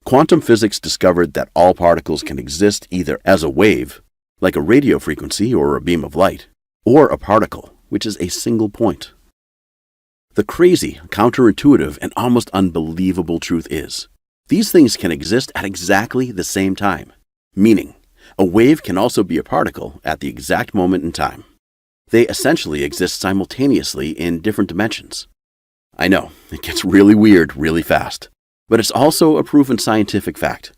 Quantum physics discovered that all particles can exist either as a wave, like a radio frequency or a beam of light, or a particle, which is a single point. The crazy, counterintuitive, and almost unbelievable truth is, these things can exist at exactly the same time, meaning a wave can also be a particle at the exact moment in time. They essentially exist simultaneously in different dimensions. I know, it gets really weird really fast, but it's also a proven scientific fact.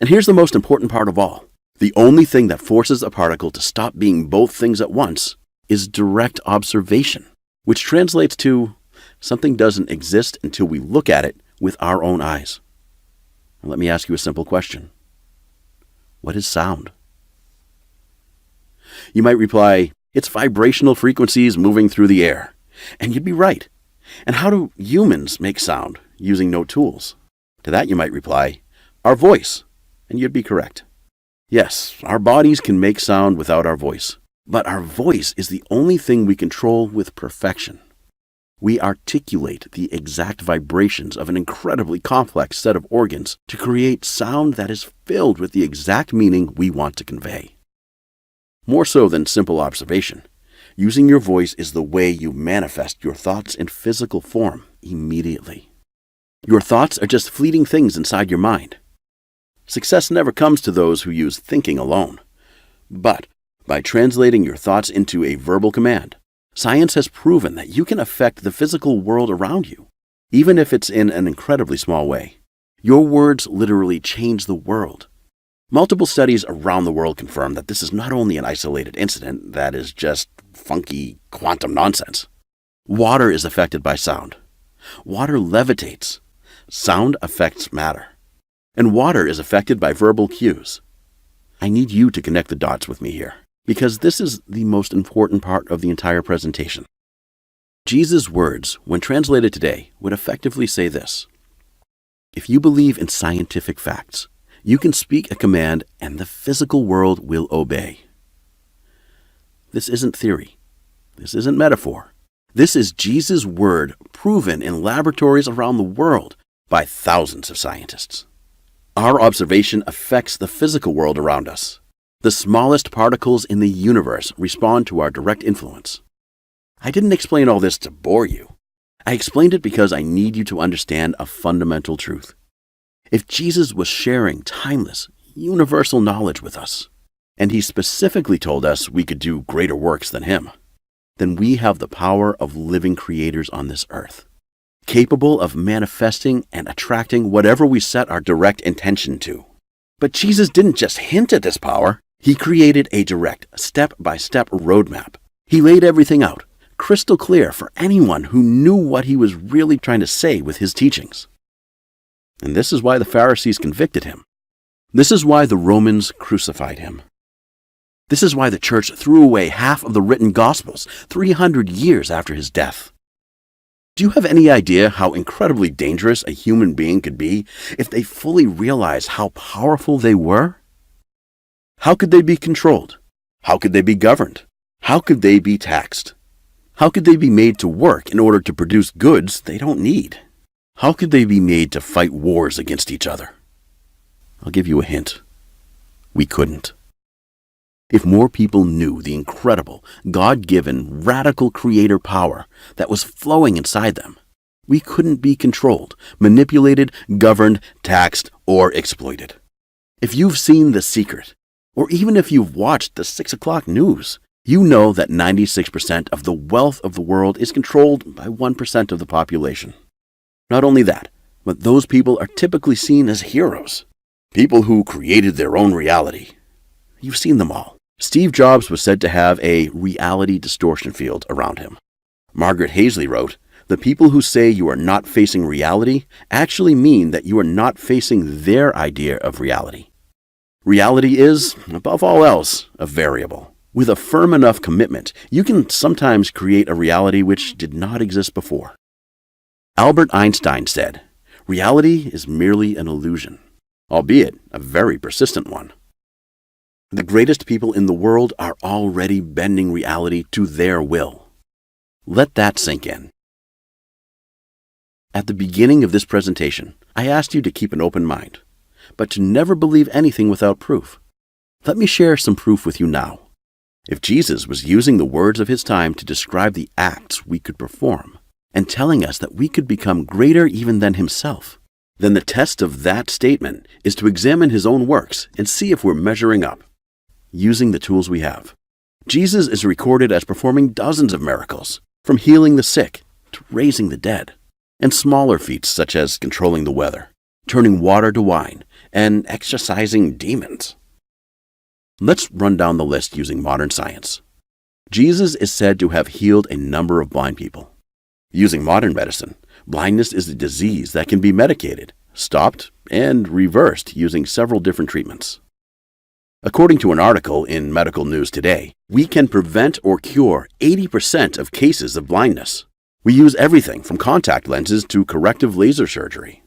And here's the most important part of all. The only thing that forces a particle to stop being both things at once is direct observation, which translates to something doesn't exist until we look at it with our own eyes. Now, let me ask you a simple question. What is sound? You might reply, it's vibrational frequencies moving through the air. And you'd be right. And how do humans make sound using no tools? To that you might reply, our voice. And you'd be correct. Yes, our bodies can make sound without our voice. But our voice is the only thing we control with perfection. We articulate the exact vibrations of an incredibly complex set of organs to create sound that is filled with the exact meaning we want to convey. More so than simple observation, using your voice is the way you manifest your thoughts in physical form immediately. Your thoughts are just fleeting things inside your mind. Success never comes to those who use thinking alone. But by translating your thoughts into a verbal command, science has proven that you can affect the physical world around you, even if it's in an incredibly small way. Your words literally change the world. Multiple studies around the world confirm that this is not only an isolated incident that is just funky quantum nonsense. Water is affected by sound. Water levitates. Sound affects matter. And water is affected by verbal cues. I need you to connect the dots with me here, because this is the most important part of the entire presentation. Jesus' words, when translated today, would effectively say this: if you believe in scientific facts, you can speak a command and the physical world will obey. This isn't theory. This isn't metaphor. This is Jesus' word proven in laboratories around the world by thousands of scientists. Our observation affects the physical world around us. The smallest particles in the universe respond to our direct influence. I didn't explain all this to bore you. I explained it because I need you to understand a fundamental truth. If Jesus was sharing timeless, universal knowledge with us, and he specifically told us we could do greater works than him, then we have the power of living creators on this earth, capable of manifesting and attracting whatever we set our direct intention to. But Jesus didn't just hint at this power. He created a direct, step-by-step roadmap. He laid everything out, crystal clear for anyone who knew what he was really trying to say with his teachings. And this is why the Pharisees convicted him. This is why the Romans crucified him. This is why the church threw away half of the written Gospels 300 years after his death. Do you have any idea how incredibly dangerous a human being could be if they fully realized how powerful they were? How could they be controlled? How could they be governed? How could they be taxed? How could they be made to work in order to produce goods they don't need? How could they be made to fight wars against each other? I'll give you a hint. We couldn't. If more people knew the incredible, God-given, radical creator power that was flowing inside them, we couldn't be controlled, manipulated, governed, taxed, or exploited. If you've seen The Secret, or even if you've watched the 6 o'clock news, you know that 96% of the wealth of the world is controlled by 1% of the population. Not only that, but those people are typically seen as heroes, people who created their own reality. You've seen them all. Steve Jobs was said to have a reality distortion field around him. Margaret Hazley wrote, "The people who say you are not facing reality actually mean that you are not facing their idea of reality." Reality is, above all else, a variable. With a firm enough commitment, you can sometimes create a reality which did not exist before. Albert Einstein said, "Reality is merely an illusion, albeit a very persistent one." The greatest people in the world are already bending reality to their will. Let that sink in. At the beginning of this presentation, I asked you to keep an open mind. but to never believe anything without proof. Let me share some proof with you now. If Jesus was using the words of his time to describe the acts we could perform, and telling us that we could become greater even than himself, then the test of that statement is to examine his own works and see if we're measuring up, using the tools we have. Jesus is recorded as performing dozens of miracles, from healing the sick to raising the dead, and smaller feats such as controlling the weather, turning water to wine, and exorcising demons. Let's run down the list using modern science. Jesus is said to have healed a number of blind people. Using modern medicine, blindness is a disease that can be medicated, stopped, and reversed using several different treatments. According to an article in Medical News Today, we can prevent or cure 80% of cases of blindness. We use everything from contact lenses to corrective laser surgery.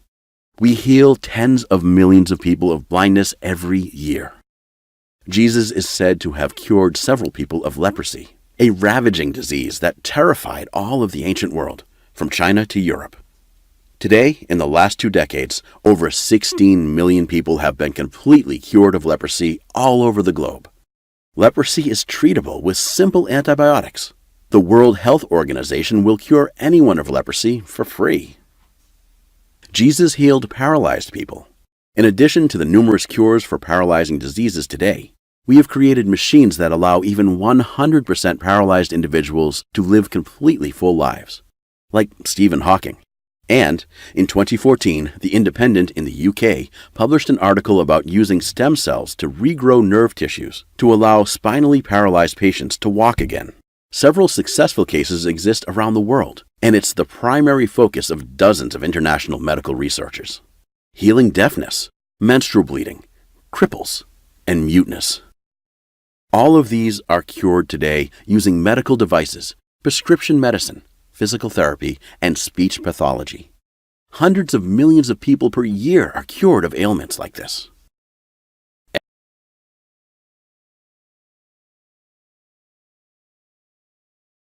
We heal tens of millions of people of blindness every year. Jesus is said to have cured several people of leprosy, a ravaging disease that terrified all of the ancient world, from China to Europe. Today, in the last 2 decades, over 16 million people have been completely cured of leprosy all over the globe. Leprosy is treatable with simple antibiotics. The World Health Organization will cure anyone of leprosy for free. Jesus healed paralyzed people. In addition to the numerous cures for paralyzing diseases today, we have created machines that allow even 100% paralyzed individuals to live completely full lives, like Stephen Hawking. And in 2014, The Independent in the UK published an article about using stem cells to regrow nerve tissues to allow spinally paralyzed patients to walk again. Several successful cases exist around the world, and it's the primary focus of dozens of international medical researchers. Healing deafness, menstrual bleeding, cripples, and muteness. All of these are cured today using medical devices, prescription medicine, physical therapy, and speech pathology. Hundreds of millions of people per year are cured of ailments like this.